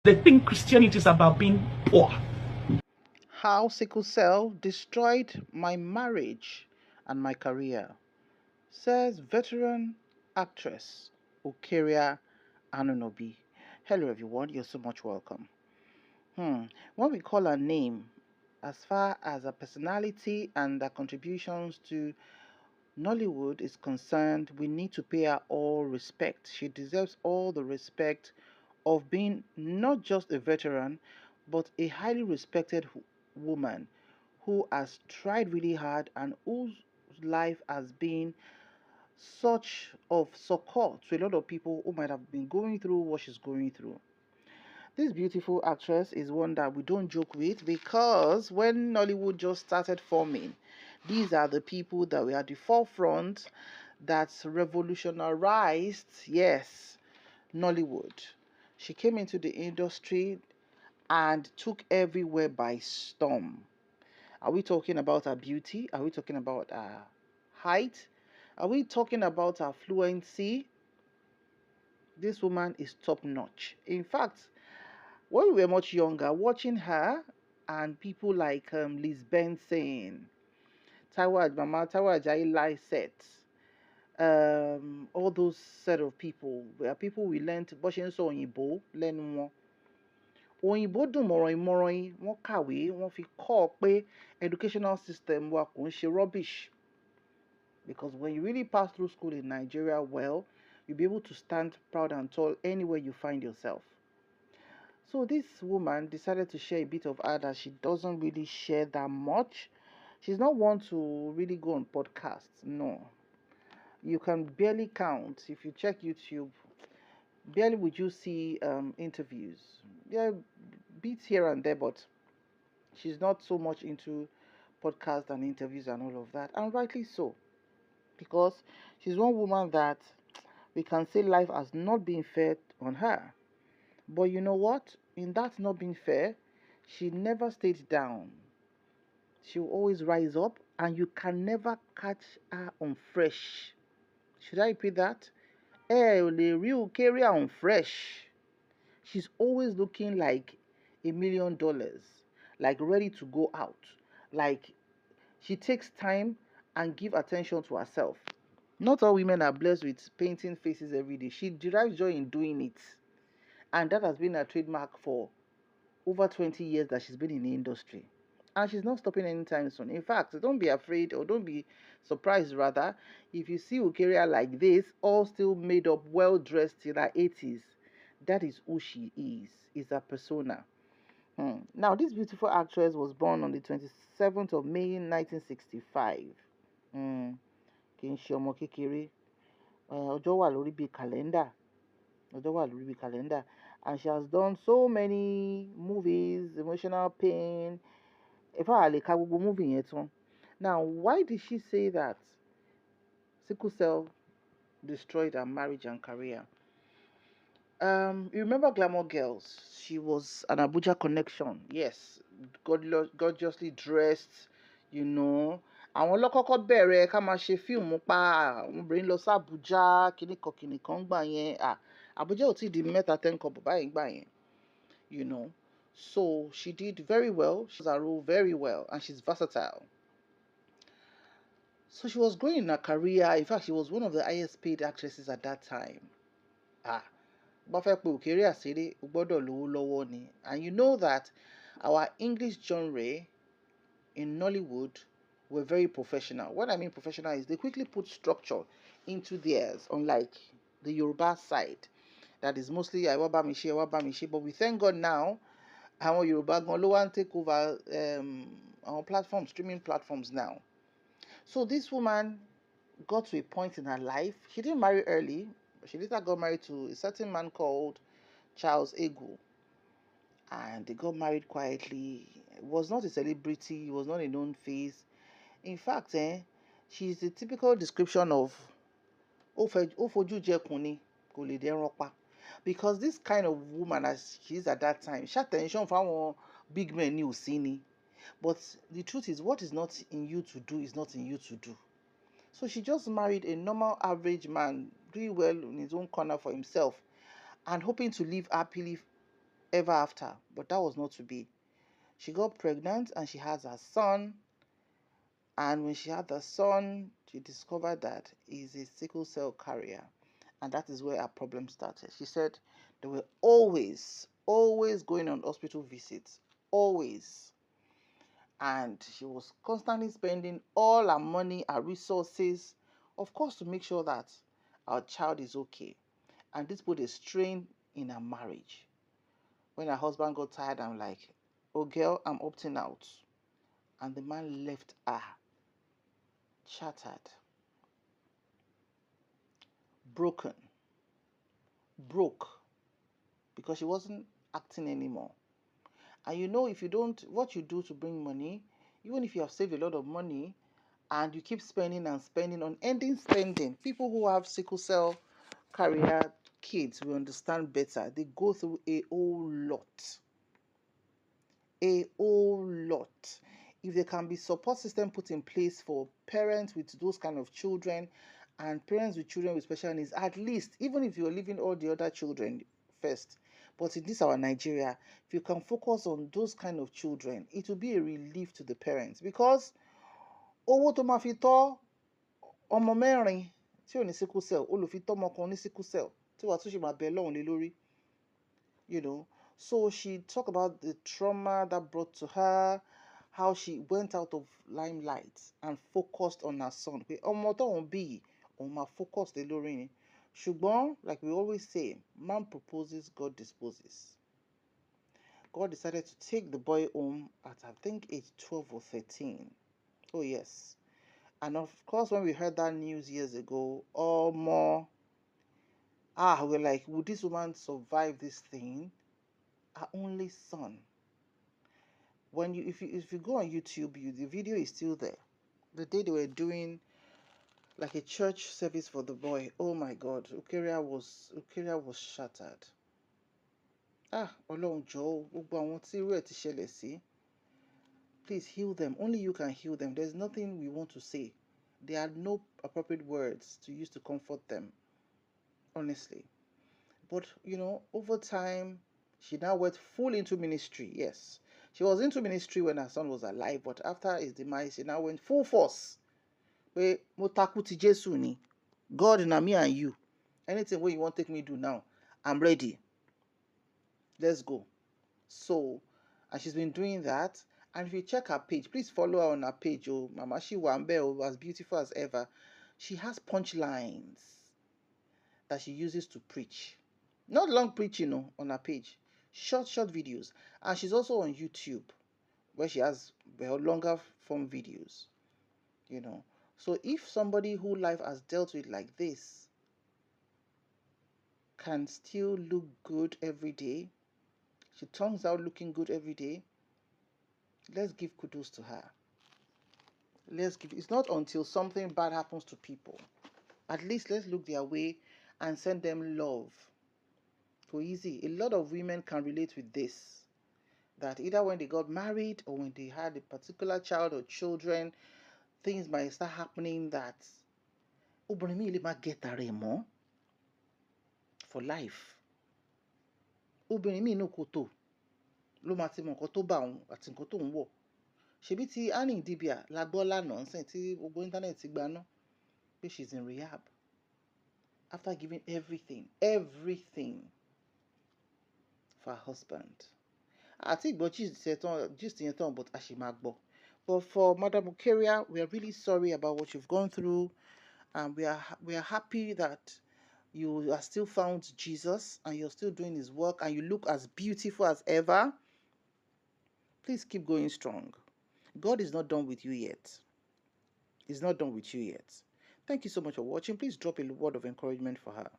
They think Christianity is about being poor. How sickle cell destroyed my marriage and my career, says veteran actress Eucharia Anunobi. Hello everyone, you're so much welcome. When we call her name, as far as her personality and her contributions to Nollywood is concerned, we need to pay her all respect. She deserves all the respect of being not just a veteran, but a highly respected woman who has tried really hard and whose life has been such of succor to a lot of people who might have been going through what she's going through. This beautiful actress is one that we don't joke with because when Nollywood just started forming, these are the people that were at the forefront that revolutionized, yes, Nollywood. She came into the industry and took everywhere by storm. Are we talking about her beauty? Are we talking about her height? Are we talking about her fluency? This woman is top notch. In fact, when we were much younger, watching her and people like Liz Benson, Mama Taiwo Ajayi Lai set, all those set of people were people we learned bó ṣe ń sọ òyìnbó lẹ́nu wọn. Òyìnbó dùn mọ̀ràn-ìmọ̀ràn wọ́n kàwé wọ́n fi kọ́ ọ pé educational system wa kò ń ṣe rubbish, because when you really pass through school in Nigeria well, you'll be able to stand proud and tall anywhere you find yourself. So this woman decided to share a bit of her that she doesn't really share that much. She's not one to really go on podcasts, no. You can barely count. If you check YouTube, barely would you see interviews. Yeah, bits here and there, but she's not so much into podcasts and interviews and all of that. And rightly so, because she's one woman that we can say life has not been fair on her. But you know what? In that not being fair, she never stayed down. She will always rise up, and you can never catch her on fresh. Should I repeat that? The real carrier on fresh. She's always looking like $1 million, like ready to go out. Like she takes time and give attention to herself. Not all women are blessed with painting faces every day. She derives joy in doing it. And that has been her trademark for over 20 years that she's been in the industry. And she's not stopping anytime soon. In fact, don't be afraid or don't be surprised, rather, if you see Eucharia like this, all still made up, well dressed in her 80s. That is who she is her persona. Now, this beautiful actress was born on the 27th of May 1965. Kì í ṣe ọmọ kékeré. Ọjọ́ wà lórí bíi kàlẹ́ndà. Ọjọ́ wà lórí bíi kàlẹ́ndà. And she has done so many movies, emotional pain. In fact, I ka gbogbo movie yẹn tán. Now, why did she say that sickle cell destroyed her marriage and career? You remember Glamour Girls? She was an Abuja connection. Yes, gorgeously dressed, you know. Àwọn lọ́kọ́kọ́ bẹ̀rẹ̀ ká máa ṣe fíìmù pa àwọn obìnrin lọ sí Abuja kìnnìkan gbà yẹn. Abuja ò tí ì di mẹ́ta tẹ́ńkọ̀ bọ̀ báyìí gbà yẹn, you know. So she did very well. She does her role very well, and she's versatile. So she was growing in her career. In fact, she was one of the highest paid actresses at that time. Bá fẹ́ pe òkèrè àṣírí, o gbọ́dọ̀ lówó lọ́wọ́ ni. And you know that our English genre in Nollywood were very professional. What I mean professional is they quickly put structure into theirs, unlike the Yoruba side. That is mostly Ẹwà bá mi ṣe, Ẹwà bá mi ṣe. But we thank God now, àwọn Yorùbá gan ló wá ń take over our platforms, streaming platforms now. So this woman got to a point in her life. She didn't marry early. She later got married to a certain man called Ckle. And they got married quietly. He was not a celebrity. He was not a known face. In fact, she's the typical description of ó fojú jẹkùn ni kò lè dẹran pa. Because this kind of woman as she is at that time, ṣàtẹ̀ńṣọ̀n fáwọn big men ni ò sí ni. But the truth is, what is not in you to do is not in you to do. So she just married a normal average man, doing well in his own corner for himself, and hoping to live happily ever after, but that was not to be. She got pregnant and she has her son. And when she had the son, she discovered that he's a sickle cell carrier. And that is where our problem started. She said they were always going on hospital visits. Always. And she was constantly spending all her money, her resources, of course, to make sure that our child is okay. And this put a strain in her marriage. When her husband got tired, I'm like, oh girl, I'm opting out. And the man left her shattered, broken, broke, because she wasn't acting anymore. And you know, if you don't, what you do to bring money, even if you have saved a lot of money and you keep spending and spending, unending spending, people who have sickle cell carrier kids will understand better. They go through a whole lot. A whole lot. If there can be support system put in place for parents with those kind of children and parents with children with special needs, at least, even if you're leaving all the other children first, but in this our Nigeria, if you can focus on those kind of children, it will be a relief to the parents, because owó tó máa fi tọ́ ọmọ mẹ́rin tí ò ní sickle cell, ó lè fi tọ́ ọmọ kan ní sickle cell tí wàá tún ṣe máa bẹ lọ́hùn lé lórí, you know. So she talked about the trauma that brought to her, how she went out of limelight and focused on her son. Pé ọmọ tóun bí òun máa focus lé lórí ni. Ṣùgbọ́n, like we always say, man proposes, God disposes. God decided to take the boy home at, I think, age 12 or 13. Oh, yes. And of course, when we heard that news years ago, we're like, would this woman survive this thing? Her only son. When if you go on YouTube, the video is still there. The day they were doing like a church service for the boy, oh my God, Eucharia was shattered. Ọlọ́run jọ̀ọ́, gbogbo àwọn tí irú ẹ̀ ti ṣẹlẹ̀ sí, please heal them. Only you can heal them. There's nothing we want to say. There are no appropriate words to use to comfort them, honestly. But you know, over time, she now went full into ministry. Yes, she was into ministry when her son was alive, but after his demise, she now went full force. Pé mo takú ti Jésù ni. God na me and you. Anything wey you want take me do now, I'm ready. Let's go. So, and she's been doing that. And if you check her page, please follow her on her page. Oh, Mama Shiwambe, as beautiful as ever. She has punchlines that she uses to preach. Not long preaching, no, on her page. Short videos. And she's also on YouTube, where she has longer form videos. You know. So if somebody who life has dealt with like this can still look good every day, she turns out looking good every day, let's give kudos to her. It's not until something bad happens to people. At least let's look their way and send them love. So easy. A lot of women can relate with this. That either when they got married or when they had a particular child or children, things might start happening that obìnrin mi lè má get ara ẹ̀ mọ́ for life. Obìnrin mi inú kòtò ló máa ti mọ nǹkan tó bá òun àti nǹkan tó ń wọ̀. Ṣebí ti Annie Dibia la gbọ́ lánàá nsìn tí gbogbo internet ti gbaná pé she's in rehab after giving everything for her husband. Àti ìgbọ́ gist yẹn tán, but a ṣì máa gbọ́. But for Madam Eucharia, we are really sorry about what you've gone through, and we are happy that you are still found Jesus and you're still doing his work and you look as beautiful as ever. Please keep going strong. God is not done with you yet. He's not done with you yet. Thank you so much for watching. Please drop a word of encouragement for her.